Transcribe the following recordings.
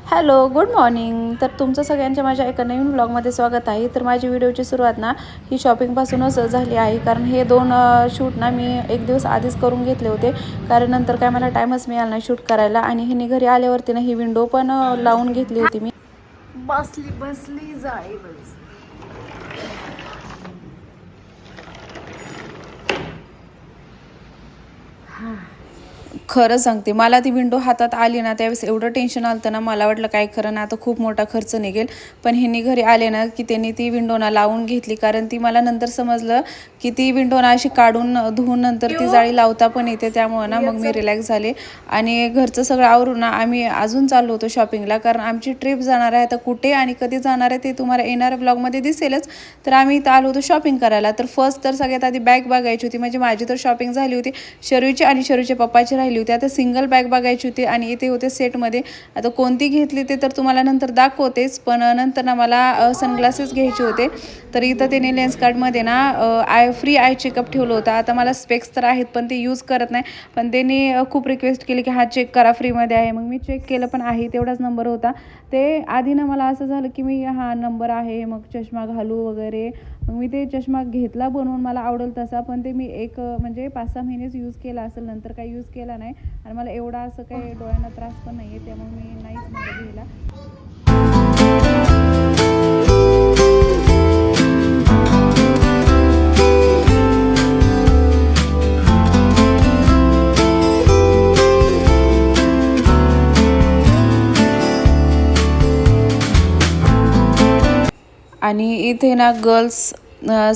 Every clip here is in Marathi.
Hello, good morning. तर तुमचं सगळ्यांच्या माझ्या एका नवीन व्लॉगमध्ये स्वागत आहे. तर माझी व्हिडिओची सुरुवात ना ही शॉपिंगपासूनच झाली आहे. कारण हे दोन शूट ना मी एक दिवस आधीच करून घेतले होते. कारण नंतर काय मला टाईमच मिळाला नाही शूट करायला. आणि ह्यांनी घरी आल्यावरती ना ही विंडो पण लावून घेतली होती मी. बसली जाई बस. खरं सांगते, मला ती विंडो हातात आली ना त्यावेळेस एवढं टेन्शन आलं ना, मला वाटलं काय खरं ना आता खूप मोठा खर्च निघेल. पण ह्यांनी घरी आले ना की त्यांनी ती विंडो ना लावून घेतली. कारण ती मला नंतर समजलं की ती विंडो ना अशी काढून धुवून नंतर ती जाळी लावता पण येते. त्यामुळे ना मग मी रिलॅक्स झाले आणि घरचं सगळं आवरून ना आम्ही अजून चाललो होतो शॉपिंगला. कारण आमची ट्रिप जाणार आहे. तर कुठे आणि कधी जाणार आहे ते तुम्हाला येणाऱ्या ब्लॉगमध्ये दिसेलच. तर आम्ही इथं आलो होतो शॉपिंग करायला. तर फर्स्ट तर सगळ्यात आधी बॅग बघायची होती. म्हणजे माझी तर शॉपिंग झाली होती, शरूची आणि शरूच्या पप्पाची राहिली होती. आता सिंगल बॅग बघायची होती आणि इथे होते सेटमध्ये. आता कोणती घेतली ते तर तुम्हाला नंतर दाखवतेच. पण नंतर ना मला सनग्लासेस घ्यायचे होते. तर इथं त्याने लेन्स कार्डमध्ये ना फ्री आय चेकअप ठेवलं होतं. आता मला स्पेक्स तर आहेत पण ते यूज करत नाही. पण त्यांनी खूप रिक्वेस्ट केली की हा चेक करा, फ्रीमध्ये आहे. मग मी चेक केलं पण आहे तेवढाच नंबर होता. ते आधी ना मला असं झालं की मी हा नंबर आहे मग चष्मा घालू वगैरे. मग मी ते चष्मा घेतला बनवून मला आवडेल तसा. पण ते मी एक म्हणजे 5-6 महिनेच यूज केला असेल, नंतर काही यूज केला नाही. आणि मला एवढा असं काही डोळ्यांना त्रास पण नाही आहे, त्यामुळे मी नाहीच म्हणलं घ्यायला. आणि इथे ना गर्ल्स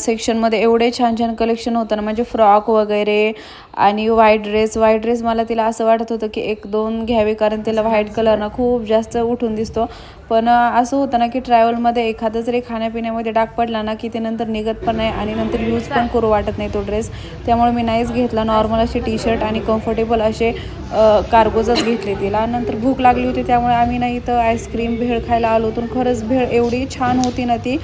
सेक्शनमध्ये एवढे छान छान कलेक्शन होतं ना, म्हणजे फ्रॉक वगैरे आणि व्हाईट ड्रेस मला तिला असं वाटत होतं की 1-2 घ्यावे. कारण तिला व्हाईट कलर ना खूप जास्त उठून दिसतो. पण असं होतं ना की ट्रॅव्हलमध्ये एखादा जरी खाण्यापिण्यामध्ये डाग पडला ना की ते नंतर निघत पण नाही आणि नंतर यूज पण करू वाटत नाही तो ड्रेस. त्यामुळे मी नाहीच घेतला. नॉर्मल असे टी शर्ट आणि कम्फर्टेबल असे कार्गोजच घेतले तिला. नंतर भूक लागली होती त्यामुळे आम्ही ना इथं आईस्क्रीम भेळ खायला आलो होतो. खरंच भेळ एवढी छान होती ना ती.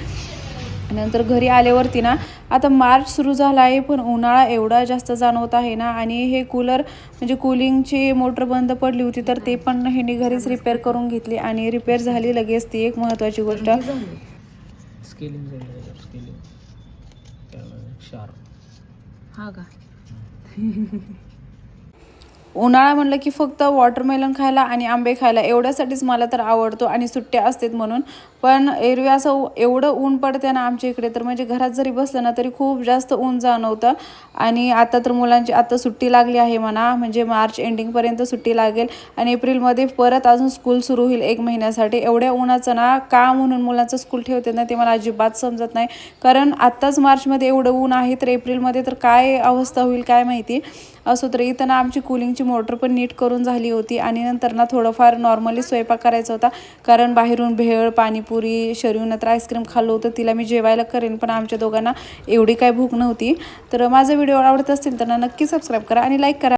नंतर घरी आल्यावरती ना आता मार्च सुरू झाला आहे पण उन्हाळा एवढा जास्त जाणवत आहे ना. आणि हे कूलर म्हणजे कूलिंगची मोटर बंद पडली होती तर ते पण ह्यांनी घरीच रिपेअर करून घेतली आणि रिपेअर झाली लगेच. ती एक महत्त्वाची गोष्ट. हा का उन्हाळा म्हणलं की फक्त वॉटरमेलन खायला आणि आंबे खायला एवढ्यासाठीच मला तर आवडतो आणि सुट्ट्या असतात म्हणून. पण एरवी असं एवढं ऊन पडते ना आमच्या इकडे, तर म्हणजे घरात जरी बसलं ना तरी खूप जास्त ऊन जाणवतं. आणि आता तर मुलांची आता सुट्टी लागली आहे म्हणा, म्हणजे मार्च एंडिंगपर्यंत सुट्टी लागेल आणि एप्रिलमध्ये परत अजून स्कूल सुरू होईल 1 महिन्यासाठी. एवढ्या उन्हाचं ना का म्हणून मुलांचं स्कूल ठेवते ना ते मला अजिबात समजत नाही. कारण आत्ताच मार्चमध्ये एवढं ऊन आहे तर एप्रिलमध्ये तर काय अवस्था होईल काय माहिती. असो तर इथं ना आमची कूलिंगची मोटर पण नीट करून झाली होती आणि नंतर ना थोडंफार नॉर्मली स्वयंपाक करायचा होता. कारण बाहेरून भेळ, पाणीपुरी, शरीनं तर आईस्क्रीम खाल्लं होतं. तिला मी जेवायला करेन पण आमच्या दोघांना एवढी काय भूक नव्हती. तर माझा व्हिडिओ आवडत असतील तर नक्की सबस्क्राईब करा आणि लाईक करा.